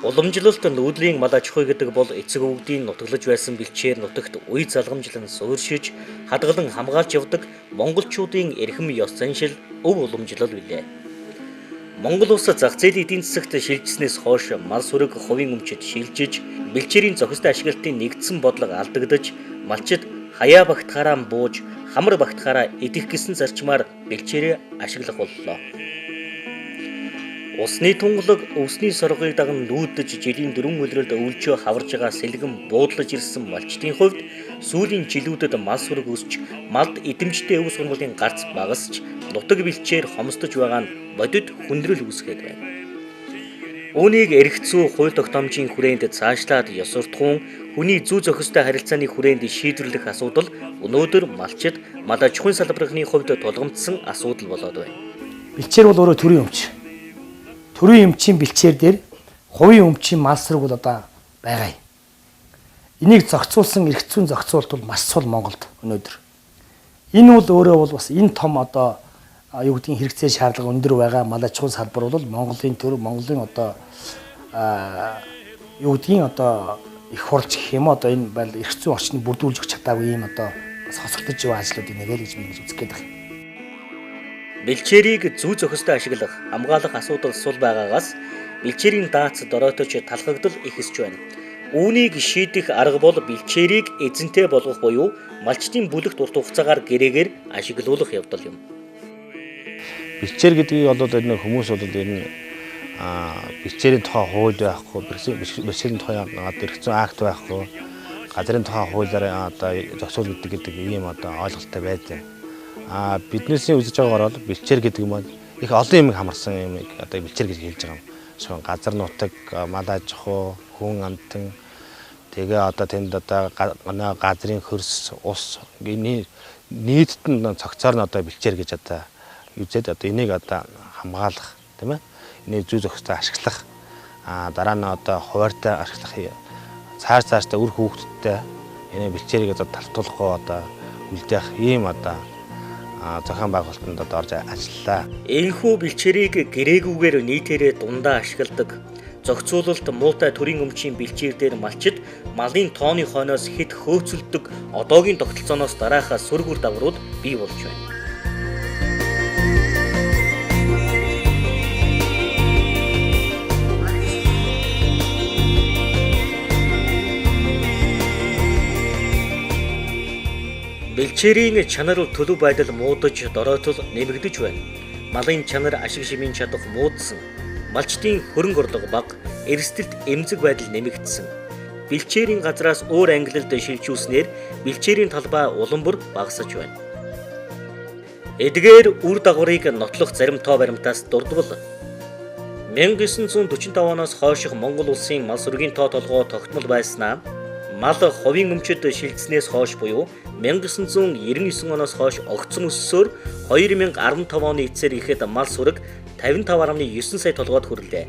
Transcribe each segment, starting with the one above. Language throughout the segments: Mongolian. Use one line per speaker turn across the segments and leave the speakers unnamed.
Уламжлалт нүүдлийн мал аж ахуй гэдэг бол эцэг өвгдийн нутаглаж байсан бэлчээр нутагт үе залгамжлан суурьшиж, хадгалан хамгаалж явдаг монголчуудын эрхэм ёс заншил өв уламжлал билээ. Монгол улс зах зээлийн эдийн засагт шилжснээс хойш мал сүрэг хувийн өмчөд шилжиж, бэлчээрийн зохистой ашиглалтын нэгдсэн бодлого алдагдаж, малчид хаяа багтахаараа бууж, хамар багтахаараа идэх гэсэн зарчмаар бэлчээрээ ашиглах боллоо. Усны тунгалаг өвсний соргыг даган нүүдэж жилийн 4 улиралд өвлжөө хаварж байгаа сэлгэн буудлаж ирсэн малчдын хувьд сүүлийн жилүүдэд мал сүрэг өсч, малд эдэмжтэй өв сургуулийн гарц багасч, нутаг бэлчээр хомсдож байгаа нь бодит хүндрэл үүсгээд байна. Үүнийг эрх зүй хууль тогтоомжийн хүрээнд цаашлаад ёсортхуун хүний зүй зохистой харилцааны хүрээнд шийдвэрлэх асуудал өнөөдөр малчид мал аж ахуйн салбарынхны хувьд тулгамдсан асуудал болоод байна.
Бэлчээр бол өөрөө төрийн өмч. Төрийн өмчийн бэлчээр дээр хувийн өмчийн мал сүрэг бол одоо байгаа юм. Энийг зохицуулсан эрх зүйн зохицуулт бол маш сул Монголд өнөөдөр. Энэ бол өөрөө бол бас энэ том одоо юу гэдгийг хэрэгцээ шаардлага өндөр байгаа мал аж ахуйн салбар бол Монголын Монголын одоо юу гэдгийг одоо их хурлч гэх юм одоо энэ бол эрх зүйн орчныг бүрдүүлж өгч чадаагүй юм одоо бас хосолдож байгаа ажлуудыг нэгээл гэж би үзэх гээд байна.
Бэлчээрийг зүй зохистой ашиглах, хамгаалах асуудал сул байгаагаас бэлчээрийн даац дороотож талхагдал ихсэж байна. Үүнийг шийдэх арга бол бэлчээрийг эзэнтэй болгох буюу малчдын бүлэгт урт хугацаагаар гэрээгээр ашиглуулах явдал юм.
Бэлчээр гэдгийг бол энэ хүмүүс бол энэ бэлчээрийн тухай хууль байхгүй, бэлчээрийн тухай эрх зүйн акт байхгүй, газрын тухай хуулиар одоо зохицуул гэдэг ийм одоо ойлголттой байдаг. Биднээсээ үзэж байгаагаар бол бэлчээр гэдэг юм их олон юм хамарсан юм одоо бэлчээр гэж хэлж байгаа юм. Шон газар нутаг, мал аж ахуй, хүн амтан тэгээ одоо тэнд одоо газрын хөрс, ус нийтэд нь цогцоор нь одоо бэлчээр гэж одоо үзээд одоо энийг одоо хамгаалах тийм ээ. Энийг зүй зохистой ашиглах. Дараа нь одоо хуваартай ашиглах цаашдаа үр хүүхдтэй энэ бэлчээрийг одоо талтуулахгүй одоо үлдээх ийм одоо зохион байгуулалтанд одоо орж ажиллалаа.
Энэхүү бэлчээрийг гэрээгүйгээр нийтээрээ дундаа ашигладаг. Зохицуулалт муутай төрийн өмчийн бэлчээр дээр малчид малын тооны хойноос хэд хөөцөлдөг одоогийн тогтолцооноос дараах сүргүр дагаврууд бий болж байна. Бэлчээрийн чанар төлөв байдал муудаж дороотол нэмэгдэж байна. Малын чанар ашиг шимийн чадах муудсан. Малчдын хөрөнгө орлого бага, эрсдэлт эмзэг байдал нэмэгдсэн. Бэлчээрийн газраас өөр ангилалд шилжүүлснээр бэлчээрийн талбай улам бүр багасж байна. Эдгээр үр дагаврыг нотлох зарим тоо баримтаас дурдвал 1945 оноос хойших Монгол улсын мал сүргийн тоо толгой тогтмол байснаа мал хувийн өмчөд шилжснээс хойш буюу 1999 оноос хойш огцон өссөөр 2015 оны эцсээр ихэд мал сүрэг 55.9 сая толгойд хүрлээ.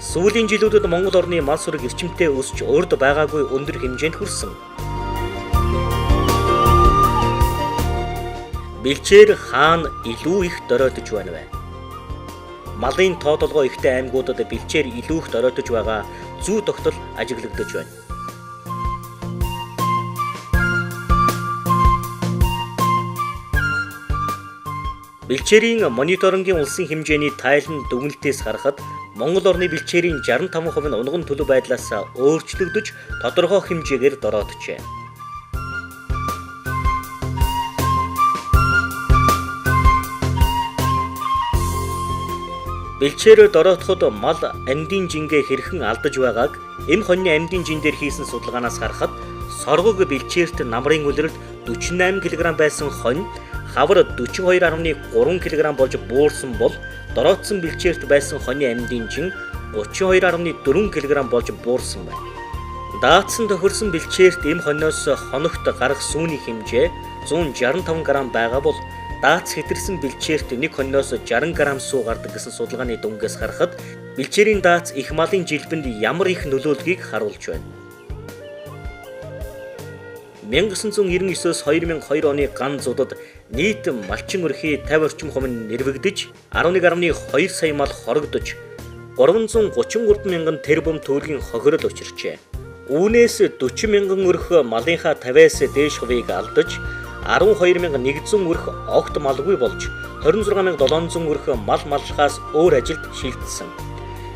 Сүүлийн жилүүдэд Монгол орны мал сүрэг эрчимтэй өсч урд байгаагүй өндөр хэмжээнд хүрсэн. Бэлчээр хаана илүү их дороотож байна вэ? Малын тоо толгой ихтэй аймагуудад бэлчээр илүү их дороотож байгаа зүй тогтол ажиглагдаж байна. Бэлчээрийн мониторингийн улсын хэмжээний тайлан дүгнэлтээс харахад Монгол орны бэлчээрийн 65% нь унган төлөв байдлаас өөрчлөгдөж тодорхой хэмжээгээр дороотжээ. Бэлчээр дороотоход мал амьдын жингээ хэрхэн алдаж байгааг эм хоньны амьдын жин дээр хийсэн судалгаанаас харахад соргог бэлчээрт намрын улиралд 48 кг байсан хонь хавар 42.3 кг болж буурсан бол дороотсон бэлчээрт байсан хоньны амьдын жин 32.4 кг болж буурсан байна. Даатсан тохирсон бэлчээрт эм хоньноос хоногт гарах сүүний хэмжээ 165 г байгаа бол даац хэтэрсэн бэлчээрт нэг хоньноос 60 г сүү гардаг гэсэн судалгааны дүнгээс харахад бэлчээрийн даац их малын жилбэнд ямар их нөлөөллийг харуулж байна. 1999-с 2002 оны ган зуудад нийт малчин өрхий 50 орчим хувин нэрвэгдэж 11.2 сая мал хорогдож 333 мянган тэрбум төгрөгийн хохирол учирчээ. Үүнээс 40 мянган өрх малынхаа 50-аас дээш хувийг алдаж 12,100 өрх огт малгүй болж 26,700 өрх мал малшихаас өөр ажилд шилжсэн.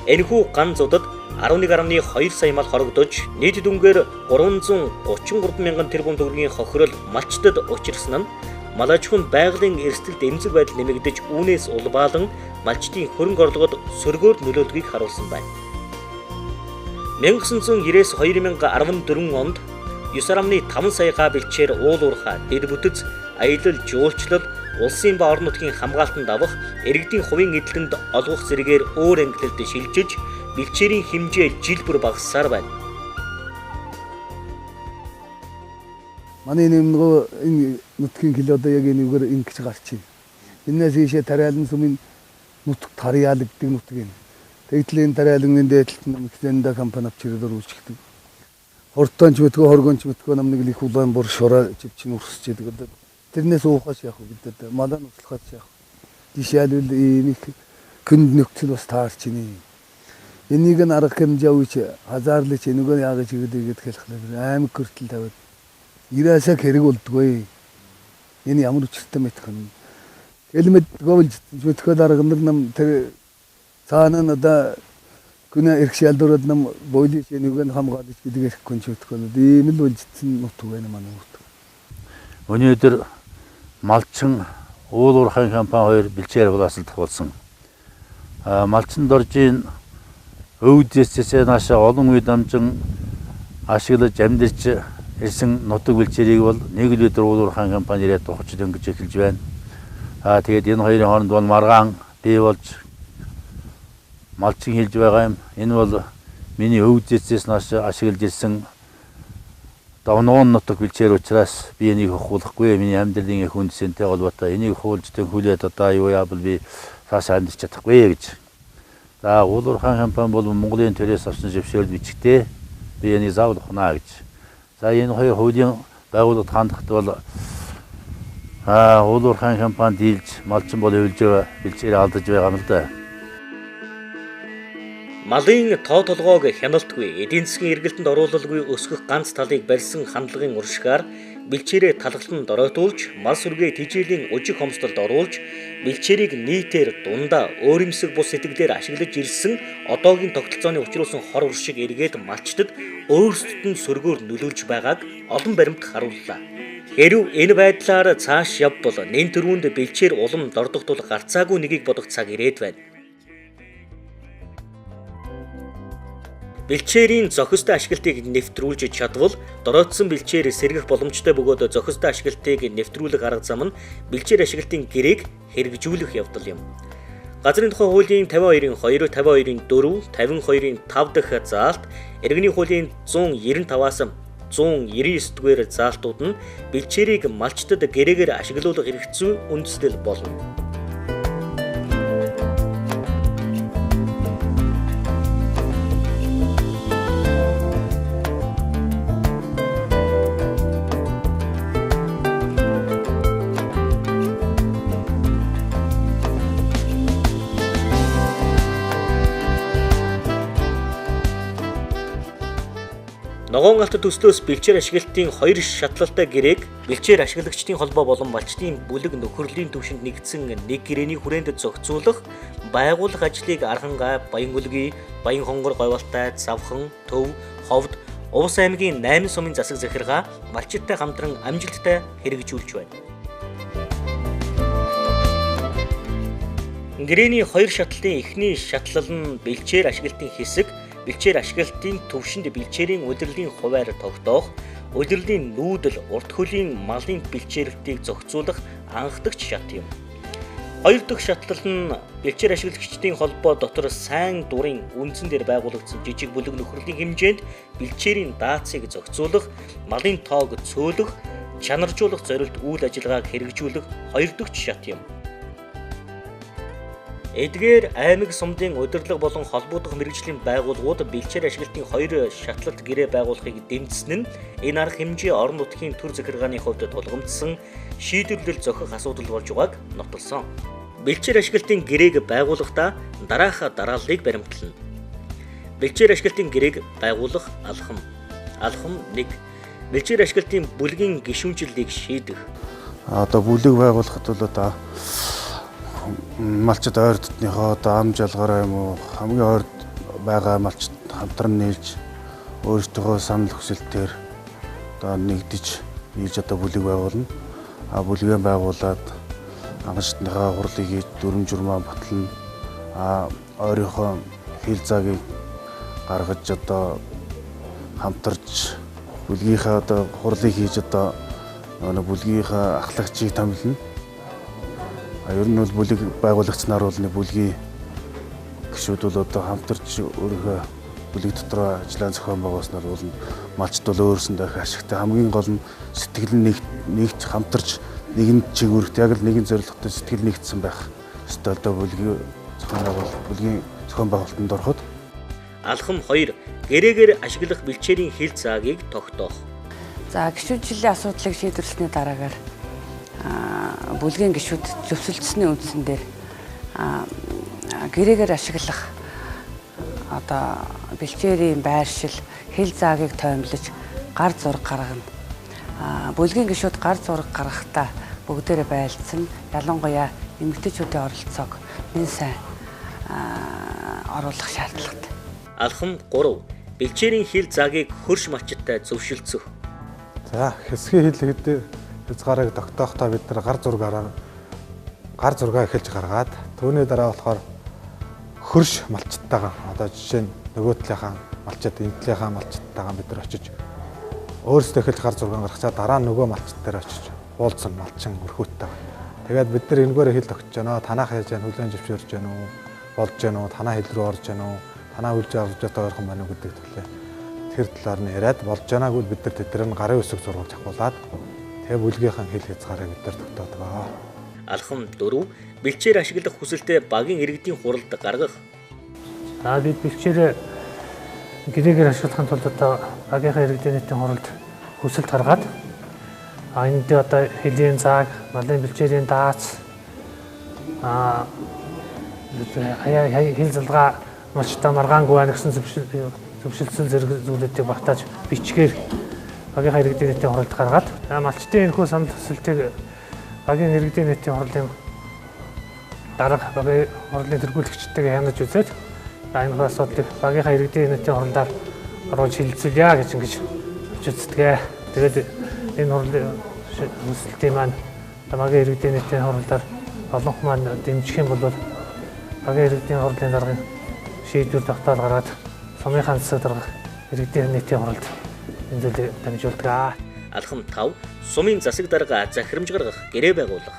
Энэхүү ган зуудад 11.2 сая мал хорогдож нийт дүнгээр 333 мянган тэрбум төгрөгийн хохирол малчдад учирсан нь мал аж ахуйн байгалийн эрсдэлд эмзэг байдал нэмэгдэж үүнээс улбаалan малчдын хөрөнгө орлогод сөргөөр нөлөөлөхийг харуулсан байна. 1990-с 2014 онд 9.5 сая бэлчээр уул уурхай, дэд бүтэц, аялал, жуулчлал, улсын ба орон нутгийн хамгаалтанд авах, иргэдийн хувийн эдлэнд олгох зэрэгээр өөр ангилалд шилжиж, бэлчээрийн хэмжээ жил бүр багассаар байна.
Манай энэ нутгийн хил одоо яг энэгээр ингэж гарч байна. Энээс ийшээ тариалан сүмийн нутг тарьяал гэдэг нутг юм. Тэгтлийн тариалан дээдлэлт нэмэгдэнда компани авчирдаар үүсчихдэг. Хортонч мэдгүй хоргонч мэдгүй намныг их улаан бор шороо чивчин урсч идэг. Тэрнээс уухаж яах вэ гэдэг. Малаа нуслахаж яах. Жишээлбэл ийм их күнд нөхцөл бас таарч ийн. Энийг нь арга хэмжээ үүч хазаарлаж энэгээр яагаж игээд хэлэх аим гэртэл тавиад ирээсээ хэрэг болдгоо. Энэ ямар учиртай мэдэх юм. Элмэд говж мэдхөд арга нам тэр цаана надаа күнэ эрхшээлдөрөд нам бойлиш энэгээр хамгаалж гэдэг хэрэггүй ч мэдхгүй. Ийм л үлдсэн нутг байна манай нутг.
Өнөөдөр малчин уул уурхай компани 2 бэлчээр боловсролдох болсон. Малчин доржийн өвдөсөөс наашаа олон үе дамжин ашиглаж амьдарч ирсэн нутаг бэлчээрийг бол нэг л өдөр уул уурхай компани ирээд тухаж дөнгөж эхэлж байна. Тэгээд энэ хоёрын хооронд бол маргаан бий болж малчин хэлж байгаа юм. Энэ бол миний өвдөсөөс наашаа ашиглаж ирсэн давнуун нутаг бэлчээр учраас би энийг хуулахгүй. Миний амьдралын их үндсэнтэй холбоотой энийг хуулж төнхүүлээд одоо юу яавал би цаашаа амьдарч чадахгүй гэж. За уул уурхай компани бол Монголын төрөөс авсан зөвшөөрөл бичгтээ би энийг заавал ухнаа гэж. За энэ хоёр хуулийн байгууллагад хандахад бол уул уурхай компани дийлж малчин бол хөвлж бэлчээр алдаж байгаа юм л да.
Малын тоо толгойг хяналтгүй, эдийн засгийн эргэлтэнд оруулалгүй өсгөх ганц талыг барьсан хандлагын уршгаар бэлчээрээ талхлан доройтуулж, мал сүргээ тижээлийн ужиг хомсдолд оруулж, бэлчээрийг нийтээр дундаа өөрөмсөг бус сэтгэлээр ашиглаж ирсэн одоогийн тогтолцооны учруулсан хор уршиг эргээд малчдад өөрсдөд нь сөргөөр нөлөөлж байгааг олон баримт харууллаа. Хэрв энэ байдлаар цааш явбал нэн төрөнд бэлчээр улам дордох тул гарцаагүй нэгийг бодох цаг ирээд байна. Бэлчээрийн зохистой ашиглалтыг нэвтрүүлж чадвал доройтсон бэлчээр сэргэх боломжтой бөгөөд зохистой ашиглалтыг нэвтрүүлэх арга зам нь бэлчээр ашиглалтын гэрээг хэрэгжүүлэх явдал юм. Газрын тухай хуулийн 52-ийн 2, 52-ийн 4, 52-ийн 5 дахь заалт, иргэний хуулийн 195-аас 199 дугаар заалтууд нь бэлчээрийг малчдад гэрээгээр ашиглуулах хэрэгцээ үндэслэл болно. Ногоон алт төслөөс бэлчээр ашиглалтын 2 шатлалтай гэрээг бэлчээр ашиглагчдын холбоо болон малчдын бүлэг нөхөрлийн түвшинд нэгдсэн нэг гэрээний хүрээнд зохицуулах, байгуулах ажлыг Архангай, Баянгүлгий, Баян хонгор говьалтай, Завхан, Төв, Ховд, Увс аймгийн 8 сумын засаг захиргаа малчидтай хамтран амжилттай хэрэгжүүлж байна. Гэрээний 2 шатлалын эхний шатлал нь бэлчээр ашиглалтын хэсэг, бэлчээр ашиглалтын төвшөнд бэлчээрийн удирдлагын хуваар тогтоох, удирдлагын нүүдэл, урт хөлийн малын бэлчээрэлтийг зохицуулах анхдагч шат юм. 2 дахь шатлал нь бэлчээр ашиглагчдын холбоо дотор сайн дурын үндсэн дээр байгуулагдсан жижиг бүлэг нөхрөлийн хэмжээнд бэлчээрийн даацыг зохицуулах, малын тоог цөөлөх, чанаржуулах зорилт үйл ажиллагааг хэрэгжүүлэх 2 дахь шат юм. Эдгээр аймаг сумдын удирдлага болон холбогдох мэргэжлийн байгууллагууд бэлчээр ашиглалтын 2 шатлалт гэрээ байгуулахыг дэмжсэн нь энэ арга хэмжээ орон нутгийн төр захиргааны хувьд тулгамдсан шийдвэрлэл зохих асуудал болж байгааг нотолсон. Бэлчээр ашиглалтын гэрээг байгуулахдаа дараах дарааллыг баримтлана. Бэлчээр ашиглалтын гэрээг байгуулах алхам. Алхам 1. Бэлчээр ашиглалтын бүлгийн гишүүнжлэлийг шийдэх.
Одоо бүлэг байгуулахад бол одоо малчид ойр дотныхоо одоо ам жалгаараа юм уу хамгийн ойр байгаа малчид хамтран нийлж өөрсдөө санал хүсэлтээр одоо нэгдэж нийлж одоо бүлэг байгуулна. Бүлгээ байгуулад анхны хурлыг хийж дүрм журмаа батлна. Өөрийнхөө хил заагийг гаргаж одоо хамтарч бүлгийнхаа одоо хурлыг хийж одоо бүлгийнхаа ахлагчийг томилно. Ер нь бол бүлэг байгуулагчнаар бол бүлгийн гишүүд бол одоо хамтарч өөрийнхөө бүлэг дотор ажиллагаан зохион байгуулснаар бол малчд бол өөрсөндөө их ашигтай. Хамгийн гол нь сэтгэл нэгж хамтарч нэгэн чигүүрт яг л нэгэн зорилготой сэтгэл нэгдсэн байх ёстой. Одоо бүлгийн зохион байгуулалтанд ороход
Алхам 2. Гэрээгээр ашиглах бэлчээрийн хил заагийг тогтоох.
За гишүүдийн асуудлыг шийдвэрлэсний дараагаар бүлгийн гишүүд зөвшөлдсөний үндсэн дээр гэрээгээр ашиглах одоо бэлчээрийн байршил хил заагийг тоймлож гар зураг гаргана. Бүлгийн гишүүд гар зураг гаргахдаа бүгдээрээ байлцсан ялангуяа эмэгтэйчүүдийн оролцоог нэн сайн оруулах шаардлагатай.
Алхам 3. Бэлчээрийн хил заагийг хөрш малчидтай зөвшөлдсөх.
За хэсгийн хил хязгаарыг тогтоохдоо бид нар гар зургаа эхэлж гаргаад түүний дараа болохоор хөрш малчтайгаа одоо жишээ нь нөгөө талынхаа малчид энэ талынхаа малчтайгаа бид нар очиж өөрсдөө эхэлж гар зургаа гаргачаа дараа нь нөгөө малчд дээр очиж уулзсан малчин өрхөттэйгаа. Тэгээд бид нар энэгээр хил тогтож байна. Танаа хайж яа хүлэн зөвшөөрж байна уу? Болж байна уу? Танаа хил рүү орж байна уу? Танаа үлж авч байгаа ойрхон байна уу гэдэг төлөө тэр талаар нь яриад болж байгааг бол бид нар тэдгээр нь гарын үсэг зургуулж авахуулаад тэгээ бүлгийнхэн хил хязгаарыг бид нар тогтоодгоо.
Алхам 4. Бэлчээр ашиглах хүсэлтэд багийн иргэдийн хуралд гаргах.
Бид бэлчээр гэрээгээр ашиглахын тулд одоо багийнхаа иргэдийн нийтийн хуралд хүсэлт гаргаад энд одоо хэлийн зааг, малын бэлчээрийн даац, хил залгаа малчтай маргаангүй байна гэсэн зөвшөлдсөн зэрэг зүйлүүдийг багтааж бичгээр багийнхаа иргэдийн нийтийн хуралд гаргаад малчтын энэхүү санал хүсэлтийг багийн иргэдийн нийтийн хурлын дарга багийн хурлын тэргүүлэгчтэйгээ хянаж үзээд энэ асуудлыг багийнхаа иргэдийн нийтийн хурлаар оруулж шийдэлцүүлье гэж ингэж үздэг. Тэгээд энэ хурлын хүсэлтийн маань багийн иргэдийн нийтийн хурлаар олонх маань дэмжих юм бол багийн иргэдийн хурлын даргын шийдвэр тогтоол гаргаад сумынхаа засаг дарга иргэдийн нийтийн хуралд энэ зүйлийг дамжуулдаг.
Алхам 5. Сумын засаг дарга захирамж гаргах гэрээ байгуулах.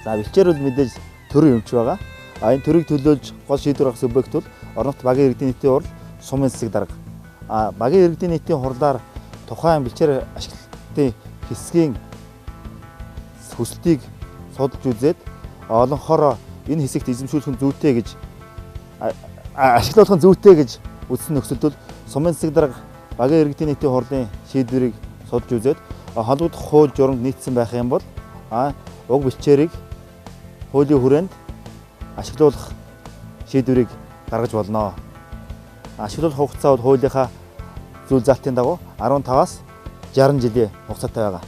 За бэлчээр бол мэдээж төрийн өмч байгаа. Энэ төрийг төлөөлж гол шийдвэр гаргах субъект бол орон нутгийн багийн иргэдийн нийтийн хурал, сумын засаг дарга. Багийн иргэдийн нийтийн хурлаар тухайн бэлчээр ашиглалтын хэсгийн хүслийг судалж үзээд олонхороо энэ хэсэгт эзэмшүүлэх нь зүйтэй гэж ашиглуулах нь зүйтэй гэж үзсэн нөхцөлд сумын засаг дарга багийн иргэдийн нийтийн хурлын шийдвэрийг судалж үзээд холбогдох хууль журамд нийцсэн байх юм бол уг бэлчээрийг хуулийн хүрээнд ашиглуулах шийдвэрийг гаргаж болно. Ашиглуулах хугацаа бол хуулийнхаа зүйл заалтын дагуу 15-аас 60 жилийн хугацаатай байгаа.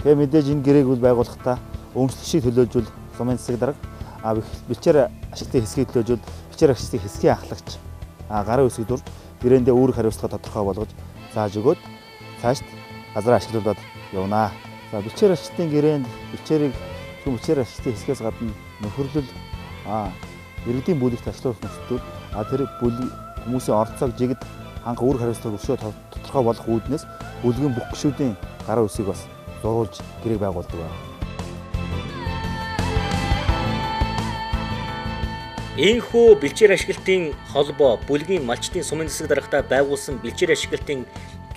Тэгээ мэдээж энэ гэрээг байгуулахдаа өмчлөлтийг төлөөлжүүл сумын засаг дарга бэлчээр ашиглалтын хэсгийг төлөөлжүүл бэлчээр ашиглалтын хэсгийн ахлагч гарын үсэг дурж гэрээндээ үүрэг хариуцлага тодорхой болгож зааж өгөөд цаашд газар ашиглуулад явна. За бэлчээр ашиглалтын гэрээнд бэлчээр ашиглалтын хэсгээс гадна нөхөрлөл иргэдийн бүлэгт ашиглуулах нөхцөл тэр хүмүүсийн оролцоог жигд ханга үүрэг хариуцлага өршөө тодорхой болох үүднээс бүлгийн бүх гишүүдийн гарын үсгийг бас зурулж гэрээг байгуулдаг байна.
Ийхүү бэлчээр ашиглалтын холбоо бүлгийн малчтын сумын засаг даргатаа байгуулсан бэлчээр ашиглалтын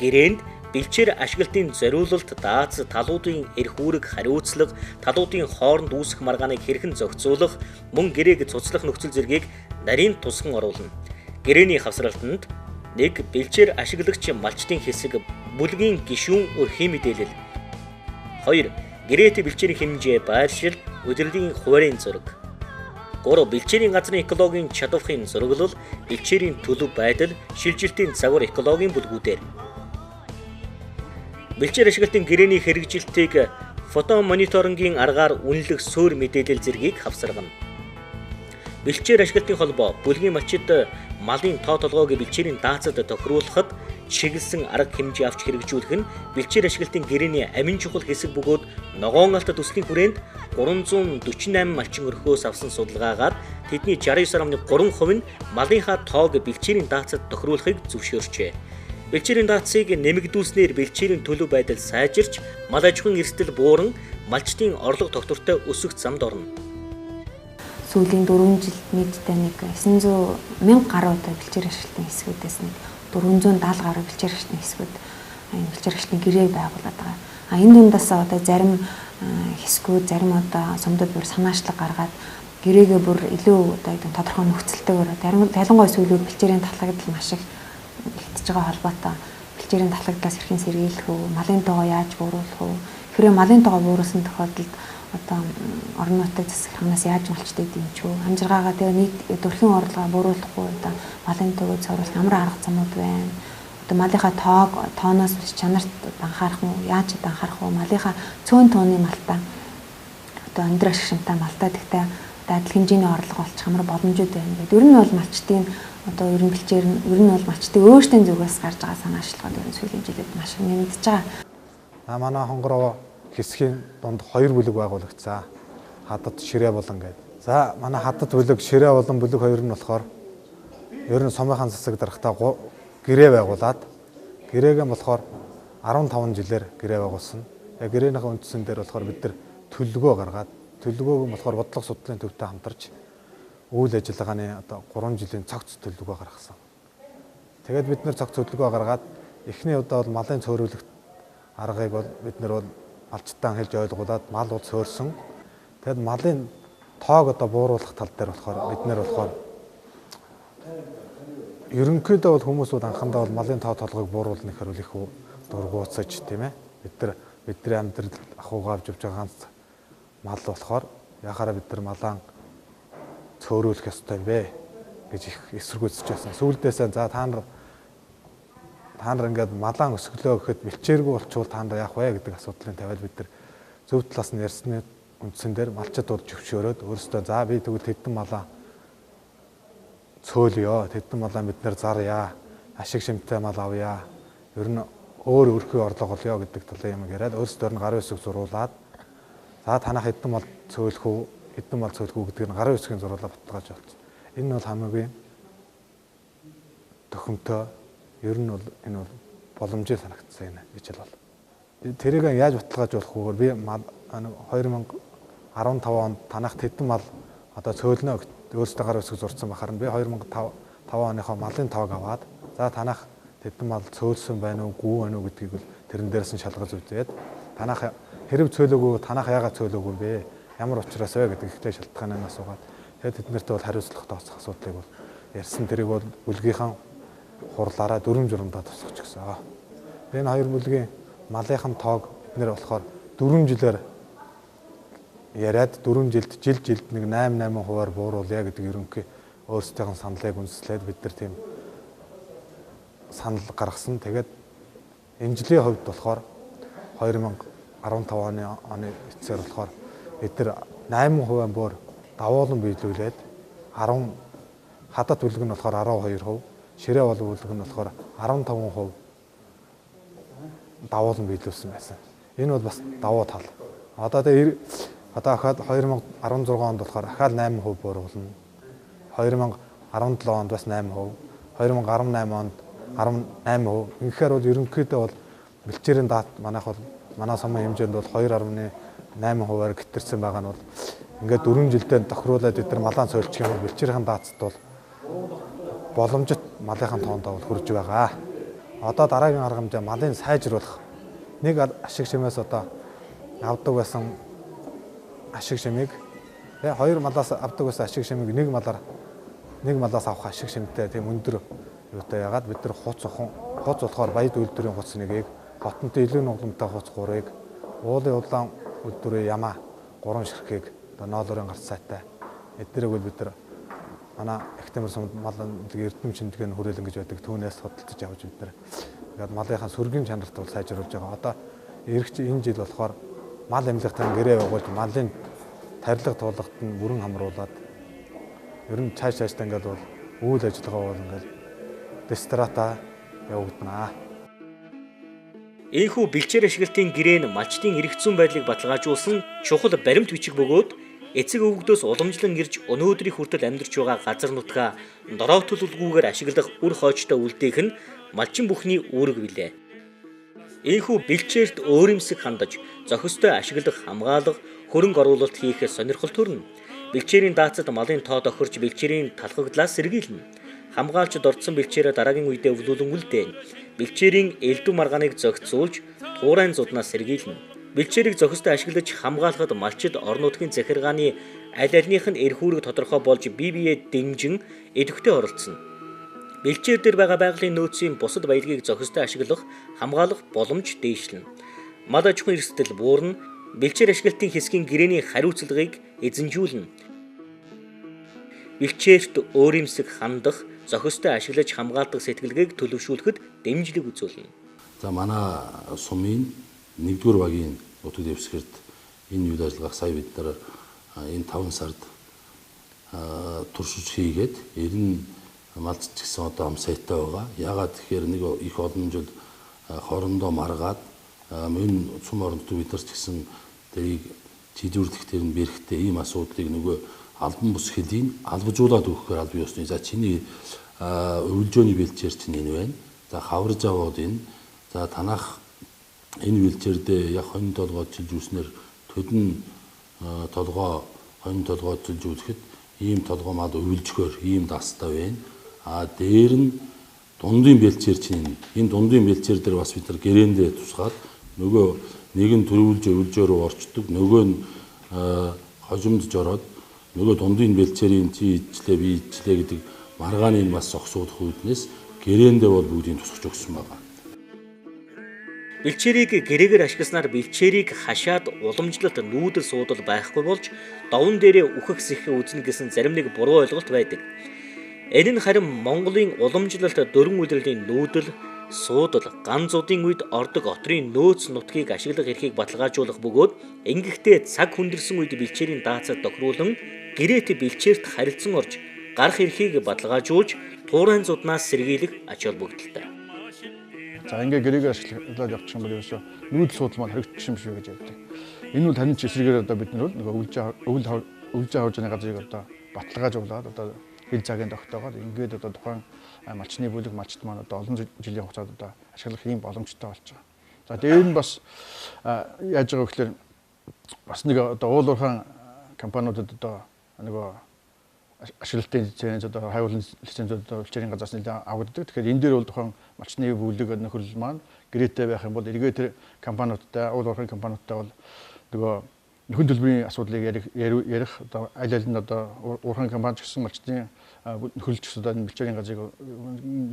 гэрээнд бэлчээр ашиглалтын зориулалт дааз талуудын эрх үүрэг хариуцлага, талуудын хооронд үүсэх маргааныг хэрхэн зохицуулах, мөн гэрээг цуцлах нөхцөл зэргийг нарийн тусган оруулна. Гэрээний хавсралтанд 1. Бэлчээр ашиглагч малчдын хэсэг бүлгийн гишүүн өрхийн мэдээлэл. 2. Гэрээт бэлчээрийн хэмжээ байршил, удирдлагын хуваарийн зураг. 3. Бэлчээрийн газрын экологийн чадвархын зураглал, бэлчээрийн төлөв байдал, шилжилтийн загвар экологийн бүлгүүдээр. Бэлчээр ашиглалтын гэрээний хэрэгжилтийг фото мониторингийн аргаар үнэлэх суурь мэдээлэл зэргийг хавсаргана. Бэлчээр ашиглалтын холбоо бүлгийн малчид малын тоо толгойг бэлчээрийн даацад тохируулахад чиглэсэн арга хэмжээ авч хэрэгжүүлэх нь бэлчээр ашиглалтын гэрээний амин чухал хэсэг бөгөөд ногоон алт төслийн хүрээнд 348 малчин өрхөөс авсан судалгаагаар тэдний 69.3% нь малынхаа тоог бэлчээрийн даацад тохируулахыг зөвшөөрчээ. Бэлчээрийн даацыг нэмэгдүүлснээр бэлчээрийн төлөв байдал сайжирч, мал аж ахуйн эрсдэл бууран, малчдын орлого тогтвортой өсөх замд орно.
Сүүлийн 4 жилд нийтдээ 900,000 гаруй удаа бэлчээр ашиглалтын хэсгүүдээс 470 гаруй бэлчээр ашиглалтын хэсгүүд бэлчээр ашиглалтын гэрээ байгуулад байгаа. Энэ дундаас одоо зарим хэсгүүд, зарим одоо сумдад бүр санаачлаг гаргаад гэрээгээ бүр илүү одоо тодорхой нөхцөлтэйгээр ялангуяа сүүлийн бэлчээрийн татлагдал маш их ихтэж байгаа холбоотой бэлчээрийн татлагдлаас хэрхэн сэргийлэх үү, малын тоогоо яаж бууруулах үү, хэрэг малын тоогоо бууруулсан тохиолдолд одоо орон нутгийн засаг хамнаас яаж малчтай дэмжих үү, амжиргаагаа тэгээ нийт төрхийн орлогоо бууруулахгүй одоо малын тоогоо цорвол ямар арга замууд байна. Одоо малынхаа тооноос чанарт анхаарах уу, яаж анхаарах уу, малынхаа цөөн тооны малтаа одоо өндөр ашигтай малтаа тэгтээ адил хэмжээний орлого олчих ямар боломжууд байна гэдэг. Ер нь бол малчдын одоо ер нь бэлчээр нь ер нь бол малчдын өөрсдийн зүгээс гарч байгаа санаачлалууд ер нь сүүлийн жилд маш нэмэгдэж байгаа.
Манай хонгороо хэсгийн донд 2 бүлэг байгуулагдсан. Хадад ширээ болон гэдэг. За манай хадад бүлэг ширээ болон бүлэг 2 нь болохоор ер нь сумынхан засаг дарагтаа гэрээ байгуулад гэрээгээ болохоор 15 жилээр гэрээ байгуулсан. Гэрээнийхээ үндсэн дээр болохоор бид нар төлөвлөгөө гаргаад төлөвлөгөөг нь болохоор бодлого судлалын төвтэй хамтарч үйл ажиллагааны одоо 3 жилийн цогц төлөвлөгөө гаргасан. Тэгээд бид нар цогц төлөвлөгөө гаргаад эхний удаа бол малын цөөрүүлэх аргыг бол бид нар бол малчтаа хэлж ойлгуулад мал бол цөөрсөн. Тэгэд малын тоог одоо бууруулах тал дээр болохоор бид нэр болохоор ерөнхийдөө бол хүмүүсүүд анхандаа бол малын тоо толгойг бууруулна гэхээр үл их дургуутсаж тийм ээ. Бидний амьдрал ахуйгаа авч явж байгаа ганц мал болохоор яхаараа бид нар малаан цөөрүүлэх ёстой бэ гэж их эсэргүүцэж байсан. Сүүлдээсээ за та нар ингээд малаан өсгөлөө гэхэд бэлчээргүй болчвол та нар яах вэ гэдэг асуудлыг тавиад бид нар зөв талаас нь ярьсны үндсэн дээр малчид бол зөвшөөрөөд өөрөөсөө за би тэгвэл тэдэн малаа цөөлөё, тэдэн малаа бид нар заръя, ашиг шимтгий мал авъя, ер нь өөр өрхөө орлого олё гэдэг талын юм яриад өөрөөсөө нь гарын үсэг зуруулаад за танах хэдэн мал цөөлөх үү, хэдэн мал цөөлөх үү гэдгийг гарын үсгийн зуруулаад баталгааж болсон. Энэ бол хамгийн тохиомтой ер нь бол энэ бол боломжтой санагдсан юм гэж л бол. Тэрийг яаж баталгаажуулах вэ? Би 2015 онд танах хэдэн мал одоо цөөлнө өөрсдөө гар үсэг зурцсан бахаар нь би 2005 оныхоо малын тоог аваад за танах хэдэн мал цөөлсөн байна уу, гүү байна уу гэдгийг бол тэрэн дээрээс нь шалгаж үзээд танах хэрэг цөөлөөгүй танах яагаад цөөлөөгүй бэ? Ямар учраас вэ гэдэг ихтэй шалтгааныг асуугаад тэгээд тэднэрт бол хариуцлах тооцох асуудлыг бол ярьсан. Тэрийг бол бүлгийнхэн хурлаараа 4 журамдаа тусгаж гисэн. Энэ хоёр бүлгийн малынхан тоог эднэр болохоор 4 жилээр яриад 4 жилд нэг 8% бууруулъя гэдэг ерөнхий өөрсдийнх нь саналыг үндэслээд бид нар тийм санал гаргасан. Тэгээд энэ жилийн хувьд болохоор 2015 оны эцсээр болохоор бид нар 8% буур давуулан биелүүлээд 10 хадад бүлэг нь болохоор 12%, ширээ болон бүлэг нь болохоор 15% давуулан биелүүлсэн байсан. Энэ бол бас давуу тал. Одоо дахиад 2016 онд болохоор дахиад 8% бууруулна. 2017 онд бас 8%, 2018 онд 18%. Ингэхээр бол ерөнхийдөө бол бэлчээрийн даат манай сумын хэмжээнд бол 2.8%-аар гэтэрсэн байгаа нь бол ингээд 4 жилдээ тохируулаад бид нар малаан цойлчих юм бол бэлчээрийн даацд бол боломжит малынхан тоондоо бол хүрж байгаа. одоо дараагийн арга хэмжээ малын сайжруулах нэг ашиг шимээс одоо авдаг байсан ашиг шимийг хоёр малаас авдаг байсан ашиг шимийг нэг малаас авах ашиг шимтэй тийм өндөр юутай ягаад бид нар хуц болохоор баяд үйлдвэрийн хуц нэгийг хотонтой илүү нугламжтай хуц 3-ыг уулын улаан үйлдвэрийн ямаа 3 ширхгийг одоо ноолорын гарц сайтай эднэрийг бол бид нар манай Эктембер сумд малын эрдэм шинжилгээний хүрээлэн гэж байдаг түүнээс судалж авч бид нар ингээд малынхаа сүргийн чанарт бол сайжруулж байгаа. Одоо энэ жил болохоор мал эмнэлэгтийн гэрээ байгуулж малын тарилга туулахад нь бүрэн хамруулад ер нь цаашаа ингээд бол үйл ажиллагаа бол ингээд дестрата явагдана.
Энэхүү бэлчээр ашиглалтын гэрээ нь малчдын эрх зүйн байдлыг баталгаажуулсан чухал баримт бичиг бөгөөд эцэг өвгдөөс уламжлан ирж өнөөдрийн хүртэл амьдарч байгаа газар нутгаа дороотолгүйгээр ашиглах үр хоочтой үлдээх нь малчин бүхний үүрэг билээ. Энэхүү бэлчээрт өөрөмсөг хандаж зохистой ашиглах хамгаалах хөрөнгө оруулалт хийх сонирхол төрнө. Бэлчээрийн даацад малын тоо тохирч бэлчээрийн талхагдлаас сэргийлнэ. Хамгаалж дордсон бэлчээрээ дараагийн үедээ өвлүүлэн үлдээн. Бэлчээрийн элдв маргааныг зохицуулж туурайн зуднаас сэргийлнэ. Бэлчээрийг зохистой ашиглаж хамгаалахад малчид орон нутгийн захиргааны аль альнийх нь эрх үүрэг тодорхой болж бие биеэ дэмжин идэвхтэй оролцсон. Бэлчээр дээр байгаа байгалийн нөөцийн бусад баялагийг зохистой ашиглах, хамгаалах боломж дээшлэнэ. Мал аж ахуйн эрсдэл буурна. Бэлчээр ашиглалтын хэсгийн гэрээний хариуцлагыг эзэмжүүлнэ. Бэлчээрт өөрөмсөг хандах, зохистой ашиглаж хамгаалдаг сэтгэлгээг төлөвшүүлэхэд дэмжлэг үзүүлнэ.
За манай сумын 1-р багийн нутаг дэвсгэрт энэ үйл ажиллагааг сая бид нар энэ 5 сард туршиж хийгээд ер нь малч гэсэн одоо ам сайтай байгаа. Яагаад тэгэхээр нэг их олон жил хоорондоо маргаад мөн цум орондоо бид нар ч гэсэн тэрийг чийлүүлэх дээр нь бэрхтээ ийм асуудлыг нөгөө албан бус хэлийн албажуулаад өгөхээр албан ёсны. За чиний өвлжөөний бэлчээр чинь энэ байна. За хавар завод энэ. За танах энэ бэлчээрдээ яг хонь толгой чилж үүснээр төдөн толгой хонь толгой чилж үүсгэхэд ийм толгой мал өвлжгөр ийм дастай байна. Дээр нь дундын бэлчээр чинь энэ дундын бэлчээр дээр бас бид нар гэрээндээ тусгаад нөгөө нэг нь төрүүлж өвлжөөр орчдөг нөгөө нь хожимдж ороод нөгөө дундын бэлчээрийн чи ижлээ би ижлээ гэдэг маргааны бас зогсоодох үүднээс гэрээндээ бол бүгдийг тусгаж өгсөн байгаа.
Бэлчээрийг гэрээгээр ашигласнаар бэлчээрийг хашаад уламжлалт нүүдэл суудал байхгүй болж довн дээрээ үхэх сэхэ үзнэ гэсэн зарим нэг буруу ойлголт байдаг. Энэ нь харин Монголын уламжлалт дөрвөн улирлын нүүдэл, суудал, ган зуудын үед ордог отрын нөөц нутгийг ашиглах эрхийг баталгаажуулах бөгөөд ингэхдээ цаг хүндэрсэн үед бэлчээрийн даацад тохируулан гэрээт бэлчээрт харилцан орж гарах эрхийг баталгаажуулж туурайн зуднаас сэргийлэх ач холбогдолтой.
За ингээ гэрээгээр ашиглаад явчих юм бол ерөөсөө нүүдэл суудал маань хоригдчих юм шиг гэж ярьдаг. Энэ бол таны ч эсрэгээр одоо бид нар нөгөө өвлж авч байгаа газрыг одоо баталгаажуулаад одоо хил цагийн тогтоогоод ингээд одоо тухайн малчны бүлэг малчт маань одоо олон жилийн хугацаанд одоо ашиглах ийм боломжтой болж байгаа. За дээр нь бас яаж байгаа гэхээр бас нэг одоо уул уурхайн компаниудад одоо нөгөө ашиглалтын лиценз одоо хайгуулын лиценз одоо бэлчээрийн газраас нэлээд авагддаг. Тэгэхээр энэ дээр бол тухайн малчны бүлэг нөхөрлөл маань гэрээтэй байх юм бол эргээ тэр компаниудтай уул уурхайн компаниудтай бол нөгөө нөхөн төлбөрийн асуудлыг ярих одоо аль аль нь одоо уурхайн компани ч гэсэн малчны нөхөрлөлч гэсэн одоо бэлчээрийн газрыг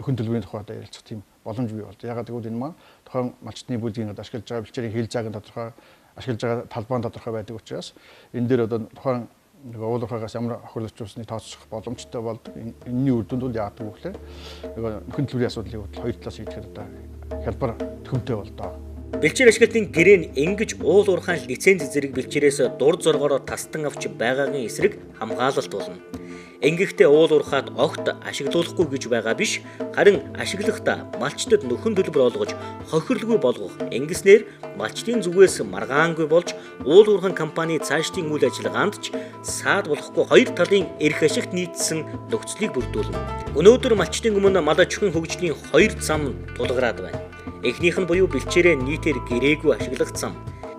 нөхөн төлбөрийн тухай одоо ярилцах тийм боломж бий болж. Ягаад гэвэл энэ маань тухайн малчны бүлгийн одоо ашиглаж байгаа бэлчээрийн хил заагийн тодорхой ашиглаж байгаа талбайн тодорхой байдаг учраас энэ дээр одоо тухайн нөгөө уул уурхайгаас ямар хөрөлж усны тооцох боломжтой болдог. Энэний үр дүнд бол яадаг вэ гэхээр нөгөө нөхөн төлбөрийн асуудлыг хоёр талаас шийдэхэд одоо хялбар төвтэй болдоо.
Бэлчээр ашиглалтын гэрээ нь ингэж уул уурхайн лиценз зэрэг бэлчээрээс дур зоргоороо тастан авч байгаагийн эсрэг хамгаалалт болно. Ингэхдээ уул уурхайд огт ашиглуулахгүй гэж байгаа биш, харин ашиглахдаа малчтад нөхөн төлбөр олгож хохирлгүй болгох. Ингэснээр малчтын зүгээс маргаангүй болж уул уурхайн компани цаашдын үйл ажиллагаанд ч саад болохгүй хоёр талын эрх ашигт нийцсэн нөхцөлийг бүрдүүлнэ. Өнөөдөр малчтын өмнө мал аж ахуйн хөгжлийн хоёр зам тулгараад байна. Эхнийх нь буюу бэлчээрээ нийтээр гэрээгүй ашиглах зам.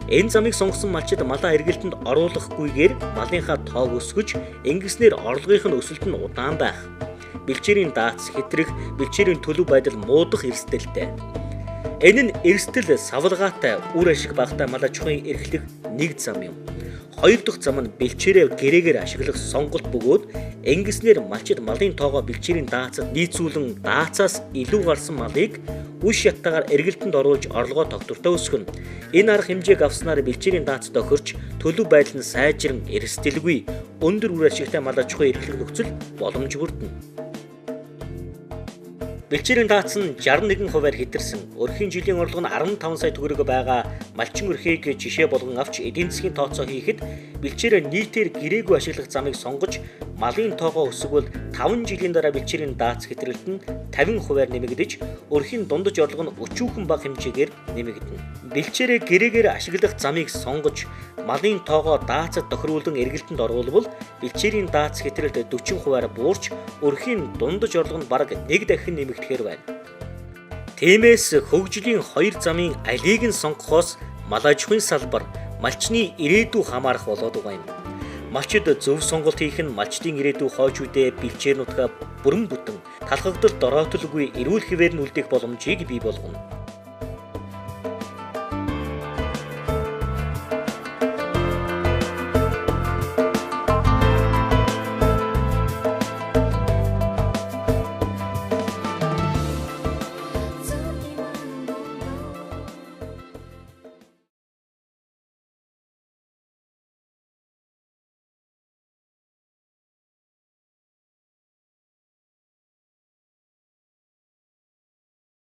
Энэ замыг сонгосон малчид малаа эргэлтэнд оруулахгүйгээр малынхаа тоог өсгөж, ингэснээр орлогын нь өсөлт нь удаан байх. бэлчээрийн даатс хэтрэх, бэлчээрийн төлөв байдал муудах эрсдэлтэй. Энэ нь эрсдэл савлгаатай үр ашиг багтаа мал аж ахуйн эрхлэх нэг зам юм. Хоёр дахь зам нь бэлчээрээ гэрээгээр ашиглах сонголт бөгөөд ингэснээр малчид малын тоогоо бэлчээрийн даацад нийцүүлэн даацаас илүү гарсан малыг үш ятаагаар эргэлтэнд оруулж орлогоо тогтвортой өсгөнө. Энэ арга хэмжээг авснаар бэлчээрийн даац тохирч төлөв байдал нь сайжран эрсдэлгүй өндөр үр ашигтай мал аж ахуй эрхлэх нөхцөл боломж бүрдэнэ. Бэлчээрийн даац нь 61% хэтэрсэн. Өрхийн жилийн орлого нь 15 сая төгрөг байгаа малчин өрхийг жишээ болгон авч эдийн засгийн тооцоо хийхэд бэлчээрээ нийтээр гэрээгүй ашиглах замыг сонгож малын тоогоо өсгөвөл 5 жилийн дараа бэлчээрийн даац хэтрэлт нь 50% нэмэгдэж өрхийн дундаж орлого нь өчүүхэн бага хэмжээгээр нэмэгдэнэ. Бэлчээрээ гэрээгээр ашиглах замыг сонгож малын тоогоо даацад тохируулан эргэлтэнд оруулбал бэлчээрийн даац хэтрэлт 40% буурч өрхийн дундаж орлого нь бараг 1 дахин нэмэгдэхээр байна. Тиймээс хөгжлийн хоёр замын алийг нь сонгохоос мал аж ахуйн салбар малчны ирээдүй хамаарах болоод байна. Малчид зөв сонголт хийх нь малчдын ирээдүй хойч үедээ бэлчээр нутгаа бүрэн бүтэн талхагдалд оройтолгүй эрүүл хэвээр нь үлдэх боломжийг бий болгоно.